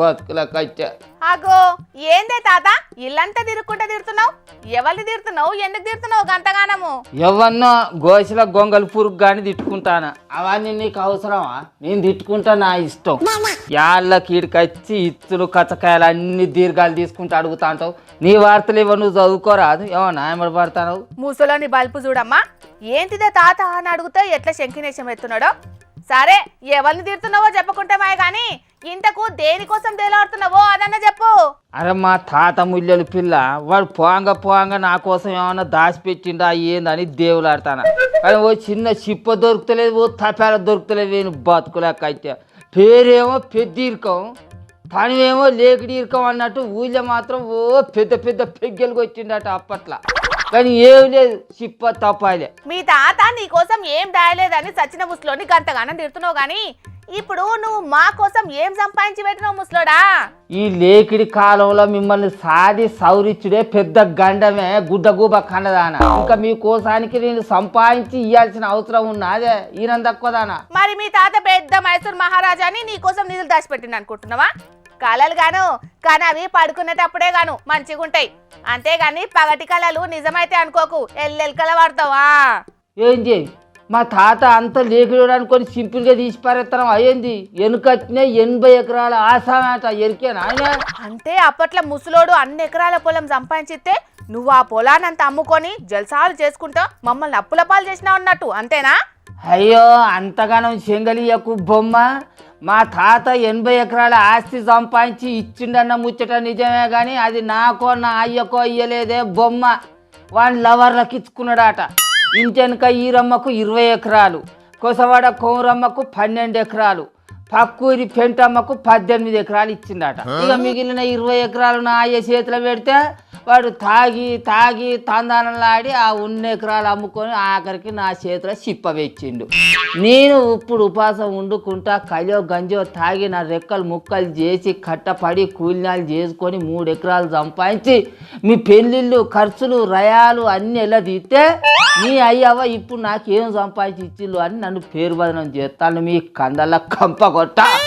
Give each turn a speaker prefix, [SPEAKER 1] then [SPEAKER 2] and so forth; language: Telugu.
[SPEAKER 1] బతుకులకచ్చా
[SPEAKER 2] ఆగో ఏందే తాత ఇల్లంతా తిరుక్కుంటా తిడుతున్నావు? ఎవరిని తిడుతున్నావు? ఎందుకు తిడుతున్నావు గంతగానము?
[SPEAKER 1] ఎవన్నా గోసిల గొంగలు పురుగు గాని తిట్టుకుంటానా? అవన్నీ నీకు అవసరమా? నేను తిట్టుకుంటా, నా ఇష్టం. యాళ్ళ కీడికొచ్చి ఇత్తులు కచ్చకాయలు అన్ని దీర్ఘాలు తీసుకుంటూ అడుగుతా అంటావు. నీ వార్తలు ఇవ్వ, నువ్వు చదువుకోరాదు. ఏమన్నా ఏమడి పడతావు?
[SPEAKER 2] ముసలోని బల్పు చూడమ్మా. ఏంటిదే తాత అని అడిగితే ఎట్లా శంకినేశం ఎత్తున్నాడో. సరే ఎవరిని తిడుతున్నావో చెప్పుకుంటే మాయ గాని ఇంతకు దేనికోసం తేలాడుతున్నావో అదన్నా చెప్పు.
[SPEAKER 1] అరే మా తాత ముల్లెలు పిల్ల, వాడు పోంగ నా కోసం ఏమన్నా దాచిపెట్టిండా ఏందని దేవులాడతాను. కానీ ఓ చిన్న చిప్ప దొరుకుతలేదు, ఓ తపాల దొరుకుతలేదు. నేను బతుకులేకైతే పేరేమో పెద్ద ఇరకం, పనివేమో లేకిడి ఇరకం అన్నట్టు ఊళ్ళో మాత్రం ఓ పెద్ద పెద్ద పెగ్గెలకు వచ్చిండట అప్పట్లో. కానీ ఏం లేదు, చిప్ప తప్పాలే.
[SPEAKER 2] మీ తాత నీకోసం ఏం దాయలేదని సచిన ముసలోని గంతగానం తిడుతున్నావు గాని ఇప్పుడు నువ్వు మా కోసం ఏం సంపాదించి పెట్టినావు ముసలోడా?
[SPEAKER 1] ఈ లేకిడి కాలంలో మిమ్మల్ని సాది సౌరిచ్చుడే పెద్ద గండమే, గుడ్డగూబ కండదానా. ఇంకా మీ కోసానికి నేను సంపాదించి ఇవ్వాల్సిన అవసరం ఉన్నదే, ఈయన తక్కువదానా?
[SPEAKER 2] మరి మీ తాత పెద్ద మైసూర్ మహారాజాని నీకోసం నిధులు దాచిపెట్టిండు అనుకుంటున్నావా? కళలు గాను కానీ అవి పడుకునేటప్పుడే గాను మంచిగుంటాయి, అంతేగాని పగటి కళలు నిజమైతే అనుకోకు, ఎల్లెల్కల వాడతావా?
[SPEAKER 1] ఏం చేయి, మా తాత అంత లేకిడు అనుకొని సింపుల్గా తీసి పారేస్తాం. అయ్యింది వెనుకనే 80 ఎకరాల ఆసామట, ఎరికేనా ఆయన?
[SPEAKER 2] అంటే అప్పట్లో ముసలోడు అన్ని ఎకరాల పొలం సంపాదించితే నువ్వు ఆ పొలానంతా అమ్ముకొని జల్సాలు చేసుకుంటా మమ్మల్ని అప్పుల పాలు చేసినావు అన్నట్టు, అంతేనా?
[SPEAKER 1] అయ్యో అంతగానం చెంగలియకు బొమ్మ. మా తాత 80 ఎకరాల ఆస్తి సంపాదించి ఇచ్చిండన్న ముచ్చట నిజమే, కానీ అది నాకో నా అయ్యకో ఇయ్యలేదే బొమ్మ. వాడిని లవర్లకు ఇచ్చుకున్నాడట. ఇంటెనక ఈరమ్మకు 20 ఎకరాలు, కొసవాడ కోరమ్మకు 12 ఎకరాలు, పక్కూరి పెంటమ్మకు 18 ఎకరాలు ఇచ్చిండట. ఇక మిగిలిన 20 ఎకరాలు నా అయ్య చేతిలో పెడితే వాడు తాగి తాగి తందానలాడి ఆ 1 ఎకరాలు అమ్ముకొని ఆఖరికి నా చేతిలో చిప్ప వెచ్చిండు. నేను ఇప్పుడు ఉపాసం వండుకుంటా కలో గంజో తాగి నా రెక్కలు ముక్కలు చేసి కట్టపడి కూలినాలు చేసుకొని 3 ఎకరాలు సంపాదించి మీ పెళ్ళిళ్ళు ఖర్చులు రయాలు అన్నీ ఎలా తీస్తే నీ అయ్యవ ఇప్పుడు నాకేం సంపాదించి ఇచ్చిళ్ళు అని నన్ను పేరు బదనం చేస్తాను. మీ కందల కంప కొట్ట.